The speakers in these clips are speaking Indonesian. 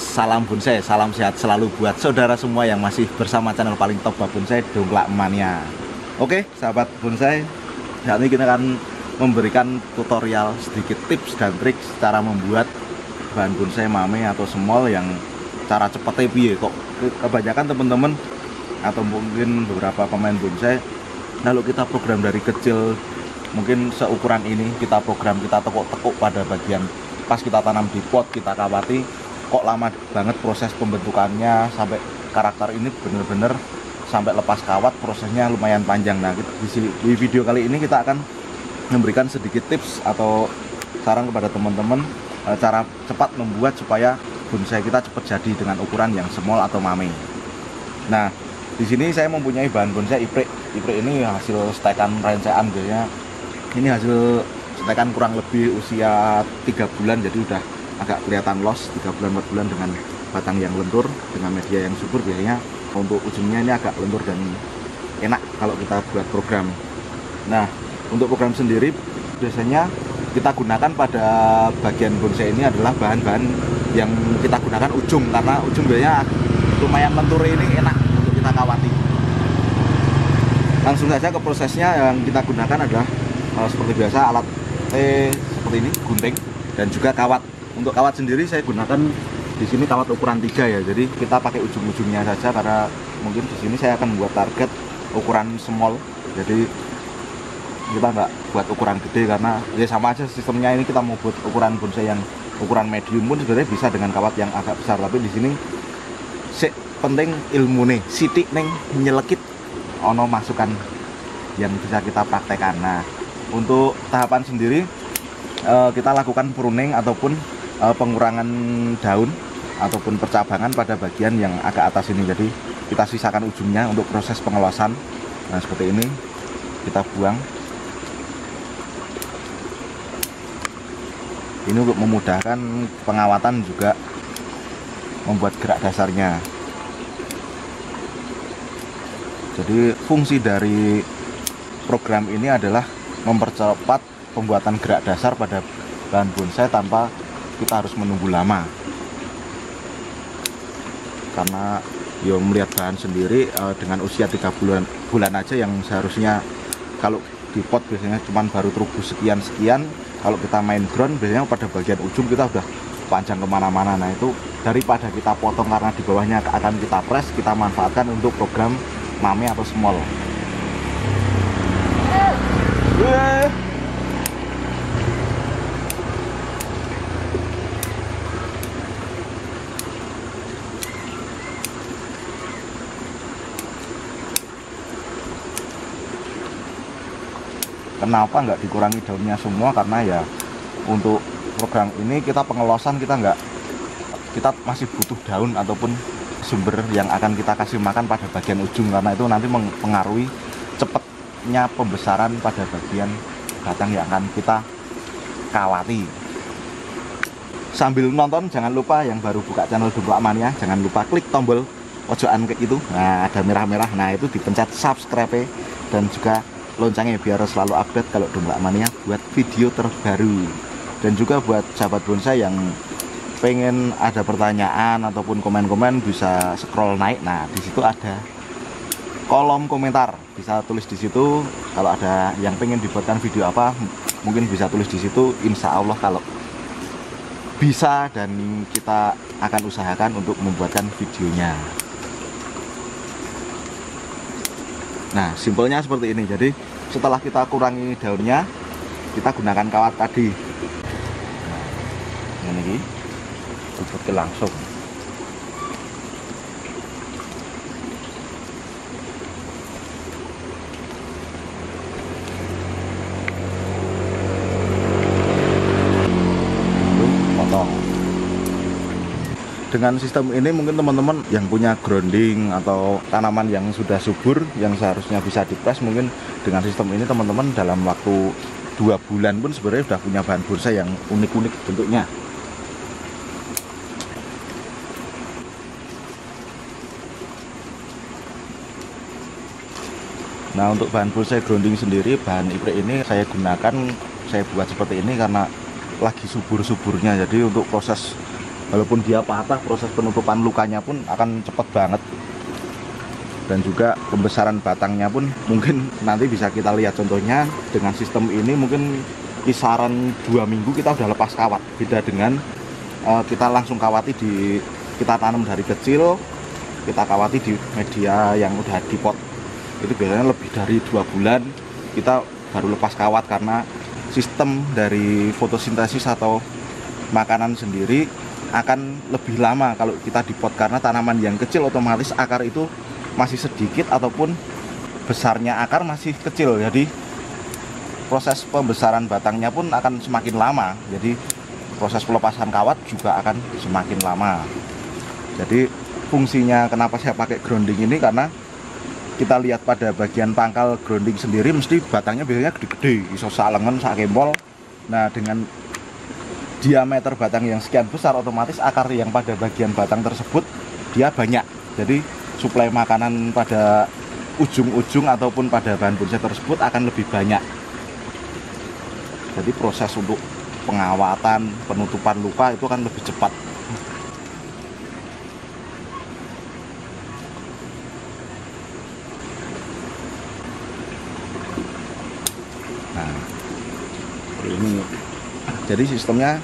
salam bonsai, salam sehat selalu buat saudara semua yang masih bersama channel paling top bonsai Dongklak Mania. Oke, sahabat bonsai, saat ini kita akan memberikan tutorial sedikit tips dan trik cara membuat bahan bonsai mame atau small yang cara cepetnya piye. Kok kebanyakan teman-teman atau mungkin beberapa pemain bonsai, kalau kita program dari kecil, mungkin seukuran ini kita program, kita tekuk-tekuk pada bagian pas kita tanam di pot, kita kawati, kok lama banget proses pembentukannya sampai karakter ini bener-bener sampai lepas kawat, prosesnya lumayan panjang. Nah, di video kali ini kita akan memberikan sedikit tips atau saran kepada teman-teman cara cepat membuat supaya bonsai kita cepat jadi dengan ukuran yang small atau mame. Nah, di sini saya mempunyai bahan bonsai iprik. Iprik ini hasil stekan rencean biasanya. Ini hasil stekan kurang lebih usia 3 bulan, jadi udah agak kelihatan los 3 bulan 4 bulan dengan batang yang lentur, dengan media yang subur. Biasanya untuk ujungnya ini agak lentur dan enak kalau kita buat program. Nah, untuk program sendiri biasanya kita gunakan pada bagian bonsai ini adalah bahan-bahan yang kita gunakan ujung, karena ujung biasanya lumayan lentur, ini enak untuk kita kawati. Langsung saja ke prosesnya. Yang kita gunakan adalah seperti biasa alat seperti ini, gunting dan juga kawat. Untuk kawat sendiri saya gunakan di sini kawat ukuran 3 ya. Jadi kita pakai ujung-ujungnya saja karena mungkin di sini saya akan buat target ukuran small. Jadi kita nggak buat ukuran gede karena ya sama aja sistemnya. Ini kita mau buat ukuran bonsai yang ukuran medium pun sebenarnya bisa dengan kawat yang agak besar. Tapi di sini penting ilmu nih, sitik neng nyelekit ono masukan yang bisa kita praktekkan. Nah, untuk tahapan sendiri kita lakukan pruning ataupun pengurangan daun ataupun percabangan pada bagian yang agak atas ini. Jadi kita sisakan ujungnya untuk proses pengelosan. Nah, seperti ini kita buang. Ini untuk memudahkan pengawatan, juga membuat gerak dasarnya. Jadi fungsi dari program ini adalah mempercepat pembuatan gerak dasar pada bahan bonsai tanpa kita harus menunggu lama. Karena yo melihat bahan sendiri dengan usia 3 bulan aja yang seharusnya kalau di pot biasanya cuma baru terubus sekian-sekian. Kalau kita main ground biasanya pada bagian ujung kita udah panjang kemana-mana. Nah, itu daripada kita potong karena di bawahnya akan kita press, kita manfaatkan untuk program mame atau small. Kenapa nggak dikurangi daunnya semua? Karena ya untuk program ini kita pengelosan kita masih butuh daun ataupun sumber yang akan kita kasih makan pada bagian ujung, karena itu nanti mempengaruhi cepatnya pembesaran pada bagian batang yang akan kita kawati. Sambil nonton jangan lupa yang baru buka channel Dongklak Mania, jangan lupa klik tombol pojokan kayak itu. Nah, ada merah-merah, nah itu dipencet subscribe dan juga loncengnya biar selalu update kalau Dongklak Mania buat video terbaru. Dan juga buat sahabat bonsai yang pengen ada pertanyaan ataupun komen-komen bisa scroll naik. Nah, di situ ada kolom komentar, bisa tulis di situ. Kalau ada yang pengen dibuatkan video apa, mungkin bisa tulis di situ. Insya Allah kalau bisa, dan kita akan usahakan untuk membuatkan videonya. Nah, simpelnya seperti ini. Jadi setelah kita kurangi daunnya, kita gunakan kawat tadi. Nah, ini dibuat langsung. Potong. Dengan sistem ini mungkin teman-teman yang punya grounding atau tanaman yang sudah subur yang seharusnya bisa dipres, mungkin dengan sistem ini teman-teman dalam waktu 2 bulan pun sebenarnya sudah punya bahan bonsai yang unik-unik bentuknya. Nah, untuk bahan bonsai grounding sendiri, bahan iprik ini saya gunakan, saya buat seperti ini karena lagi subur-suburnya. Jadi untuk proses walaupun dia patah, proses penutupan lukanya pun akan cepat banget. Dan juga pembesaran batangnya pun mungkin nanti bisa kita lihat contohnya dengan sistem ini mungkin kisaran 2 minggu kita udah lepas kawat. Beda dengan kita langsung kawati kita tanam dari kecil, kita kawati di media yang udah di pot. Itu biasanya lebih dari 2 bulan kita baru lepas kawat, karena sistem dari fotosintesis atau makanan sendiri akan lebih lama kalau kita di pot, karena tanaman yang kecil otomatis akar itu masih sedikit ataupun besarnya akar masih kecil, jadi proses pembesaran batangnya pun akan semakin lama, jadi proses pelepasan kawat juga akan semakin lama. Jadi fungsinya kenapa saya pakai grounding ini, karena kita lihat pada bagian pangkal grounding sendiri mesti batangnya biasanya gede-gede, iso salengan, sak kempol. Nah, dengan diameter batang yang sekian besar, otomatis akar yang pada bagian batang tersebut dia banyak, jadi suplai makanan pada ujung-ujung ataupun pada bahan bonsai tersebut akan lebih banyak. Jadi proses untuk pengawatan, penutupan luka itu akan lebih cepat. Nah, ini jadi sistemnya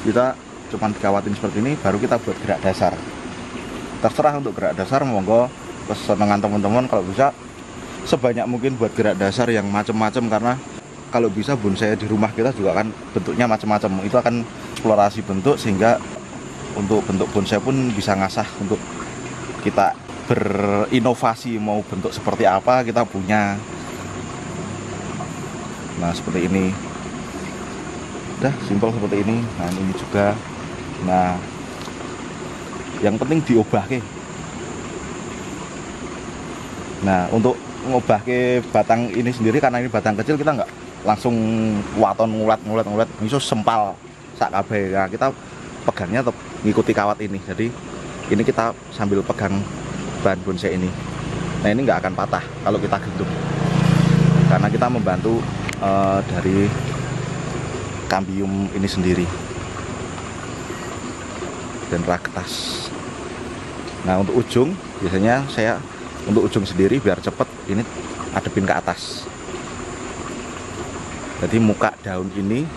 kita cuma dikawatin seperti ini, baru kita buat gerak dasar. Terserah untuk gerak dasar, monggo kesenangan teman-teman kalau bisa sebanyak mungkin buat gerak dasar yang macam-macam, karena kalau bisa bonsai di rumah kita juga kan bentuknya macam-macam. Itu akan eksplorasi bentuk, sehingga untuk bentuk bonsai pun bisa ngasah untuk kita berinovasi, mau bentuk seperti apa kita punya. Nah, seperti ini. Udah simpel seperti ini. Nah, ini juga. Nah, yang penting diubah ke. Nah, untuk ngubah ke batang ini sendiri, karena ini batang kecil, kita nggak langsung waton ngulat itu sempal sak kabeh. Nah, kita pegangnya tetap ngikuti kawat ini. Jadi ini kita sambil pegang bahan bonsai ini. Nah, ini nggak akan patah kalau kita gentuk, karena kita membantu dari kambium ini sendiri dan raketas. Nah, untuk ujung biasanya saya untuk ujung sendiri biar cepet ini adepin ke atas. Jadi muka daun ini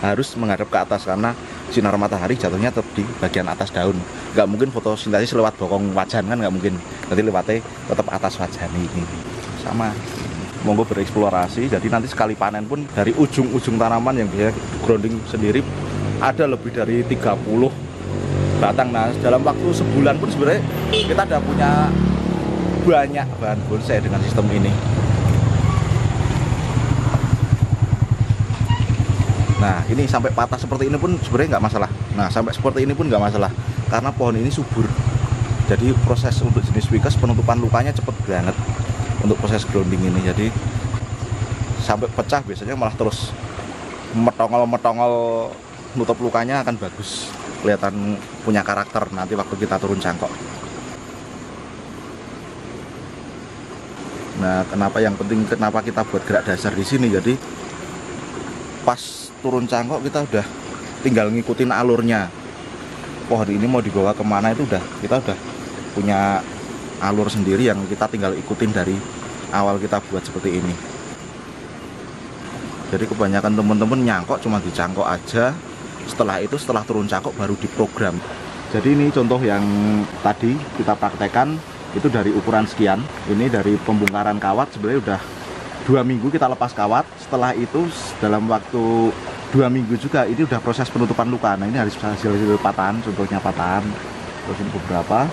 harus menghadap ke atas, karena sinar matahari jatuhnya tetap di bagian atas daun. Nggak mungkin fotosintesis lewat bokong wajan kan, nggak mungkin. Jadi lewatnya tetap atas wajan ini. Sama. Monggo bereksplorasi. Jadi nanti sekali panen pun dari ujung-ujung tanaman yang biasanya grounding sendiri ada lebih dari 30 batang. Nah, dalam waktu sebulan pun sebenarnya kita udah punya banyak bahan bonsai dengan sistem ini. Nah, ini sampai patah seperti ini pun sebenarnya nggak masalah. Nah, sampai seperti ini pun nggak masalah, karena pohon ini subur. Jadi proses untuk jenis Ficus penutupan lukanya cepet banget untuk proses grounding ini. Jadi sampai pecah biasanya malah terus metongol nutup lukanya akan bagus, kelihatan punya karakter nanti waktu kita turun cangkok. Nah, kenapa yang penting, kenapa kita buat gerak dasar di sini? Jadi pas turun cangkok kita udah tinggal ngikutin alurnya. Pohon ini mau dibawa kemana itu kita udah punya alur sendiri yang kita tinggal ikutin dari awal kita buat seperti ini. Jadi kebanyakan teman-teman nyangkok cuma dicangkok aja. Setelah itu, setelah turun cangkok baru diprogram. Jadi ini contoh yang tadi kita praktekkan, itu dari ukuran sekian. Ini dari pembongkaran kawat sebenarnya udah 2 minggu kita lepas kawat. Setelah itu dalam waktu 2 minggu juga ini udah proses penutupan luka. Nah, ini hasil patahan, contohnya patahan. Terus ini beberapa.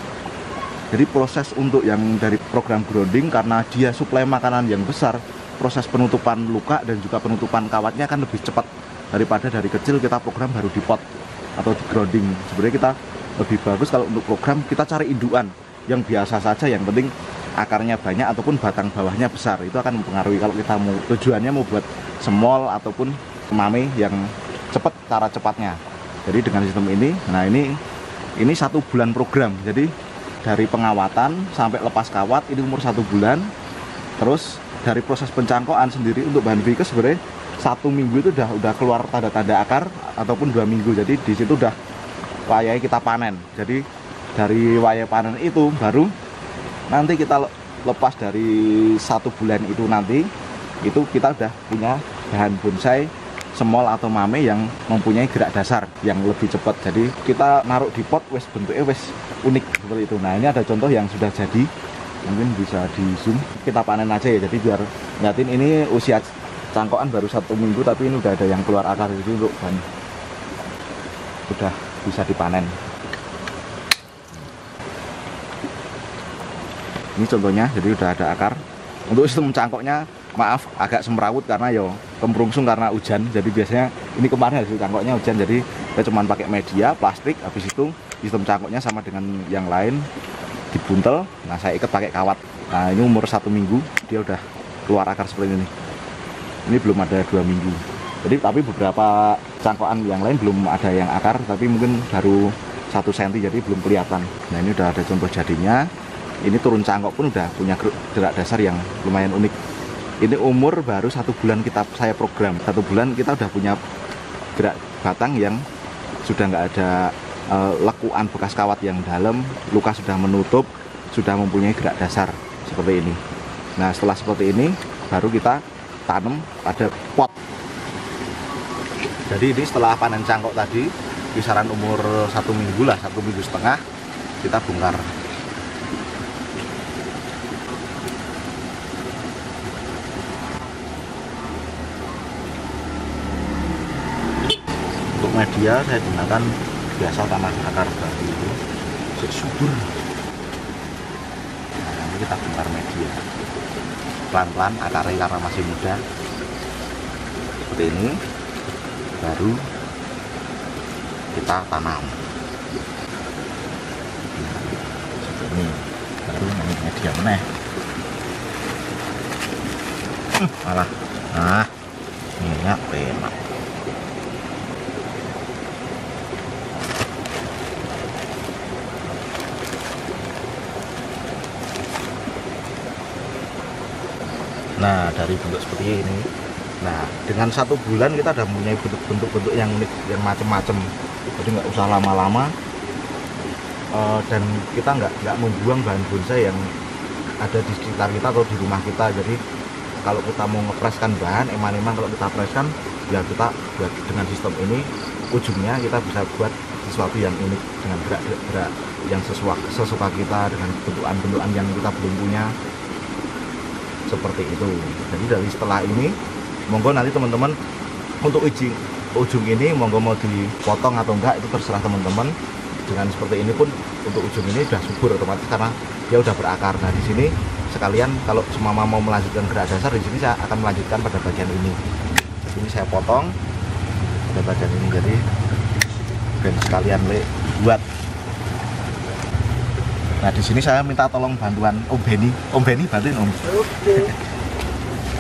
Jadi proses untuk yang dari program grounding, karena dia suplai makanan yang besar, proses penutupan luka dan juga penutupan kawatnya kan lebih cepat daripada dari kecil kita program baru di pot atau di grounding. Sebenarnya kita lebih bagus kalau untuk program kita cari indukan yang biasa saja, yang penting akarnya banyak ataupun batang bawahnya besar. Itu akan mempengaruhi kalau kita mau tujuannya mau buat semol ataupun mame yang cepat, cara cepatnya. Jadi dengan sistem ini, nah ini 1 bulan program. Jadi dari pengawatan sampai lepas kawat ini umur 1 bulan. Terus dari proses pencangkokan sendiri untuk bahan Ficus sebenarnya 1 minggu itu udah keluar tanda-tanda akar, ataupun 2 minggu. Jadi di situ udah wayai kita panen. Jadi dari wayai panen itu baru nanti kita lepas dari 1 bulan itu, nanti itu kita udah punya bahan bonsai semol atau mame yang mempunyai gerak dasar yang lebih cepat. Jadi kita naruh di pot wes bentuknya wes unik seperti itu. Nah, ini ada contoh yang sudah jadi, mungkin bisa di zoom. Kita panen aja ya, jadi biar liatin. Ini usia cangkokan baru 1 minggu, tapi ini udah ada yang keluar akar, jadi untuk bahan udah bisa dipanen. Ini contohnya, jadi udah ada akar. Untuk sistem cangkoknya maaf agak semrawut karena yo kemrungsung karena hujan. Jadi biasanya ini kemarin hasil cangkoknya hujan, jadi saya cuma pakai media plastik. Habis itu sistem cangkoknya sama dengan yang lain dibuntel. Nah, saya ikat pakai kawat. Nah, ini umur 1 minggu dia udah keluar akar seperti ini. Ini belum ada 2 minggu. Jadi tapi beberapa cangkokan yang lain belum ada yang akar, tapi mungkin baru 1 cm, jadi belum kelihatan. Nah, ini udah ada contoh jadinya. Ini turun cangkok pun udah punya gerak dasar yang lumayan unik. Ini umur baru 1 bulan saya program. 1 bulan kita udah punya gerak batang yang sudah nggak ada lekuan bekas kawat yang dalam, luka sudah menutup, sudah mempunyai gerak dasar seperti ini. Nah, setelah seperti ini baru kita tanam pada pot. Jadi ini setelah panen cangkok tadi, kisaran umur 1 minggu lah, 1,5 minggu kita bongkar. Untuk media saya gunakan biasa tanah akar batu itu subur. Nah, nanti kita bongkar media pelan-pelan, akarnya karena masih muda seperti ini, baru kita tanam. Nah, seperti ini, baru nanti media meneh. Malah, nah minyak enak. Nah, dari bentuk seperti ini, nah dengan 1 bulan kita udah mempunyai bentuk-bentuk yang unik, yang macam-macam. Jadi nggak usah lama-lama, dan kita nggak membuang bahan bonsai yang ada di sekitar kita atau di rumah kita. Jadi kalau kita mau ngepreskan bahan, eman-eman kalau kita preskan, ya kita buat dengan sistem ini, ujungnya kita bisa buat sesuatu yang unik dengan gerak-gerak yang sesuka kita, dengan bentukan-bentukan yang kita belum punya. Seperti itu. Jadi dari setelah ini, monggo nanti teman-teman untuk ujung ini monggo mau dipotong atau enggak itu terserah teman-teman. Dengan seperti ini pun untuk ujung ini sudah subur otomatis karena dia udah berakar. Nah, di sini sekalian kalau semama mau melanjutkan gerak dasar, di sini saya akan melanjutkan pada bagian ini. Ini saya potong pada bagian ini, jadi dan sekalian buat. Nah, di sini saya minta tolong bantuan Om Benny. Om Benny bantuin Om. Oke.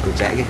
Kucek iki.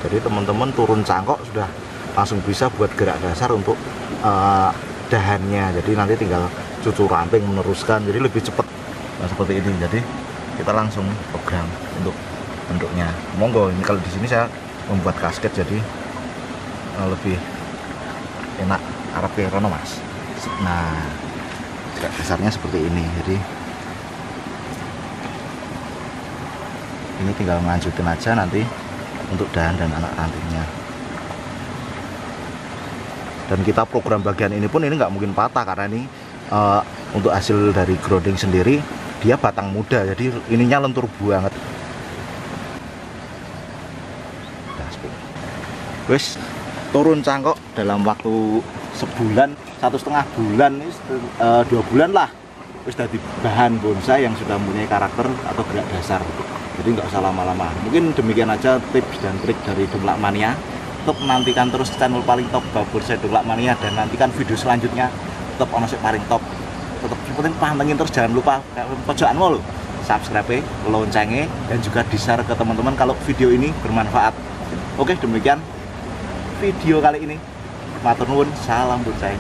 Jadi teman-teman turun cangkok sudah langsung bisa buat gerak dasar untuk dahannya. Jadi nanti tinggal cucu ranting meneruskan, jadi lebih cepat. Nah, seperti ini. Jadi kita langsung program untuk bentuknya. Monggo, ini kalau di sini saya membuat kasket, jadi lebih enak arep rono Mas. Nah, gerak dasarnya seperti ini. Jadi ini tinggal melanjutin aja nanti untuk dahan dan anak rantingnya. Dan kita program bagian ini pun ini nggak mungkin patah karena ini untuk hasil dari grounding sendiri, dia batang muda, jadi ininya lentur banget. Wes turun cangkok dalam waktu sebulan, 1,5 bulan, 2 bulan lah wis dadi bahan bonsai yang sudah mempunyai karakter atau gerak dasar. Jadi nggak usah lama-lama. Mungkin demikian aja tips dan trik dari Dongklak Mania. Tetap nantikan terus channel paling top bonsai Dongklak Mania, dan nantikan video selanjutnya tetap ono sing paling top. Tetap penting pantengin terus, jangan lupa pojokanmu lo subscribe, loncengnya, dan juga di-share ke teman-teman kalau video ini bermanfaat. Oke, demikian video kali ini. Matur nuwun, salam bonsai.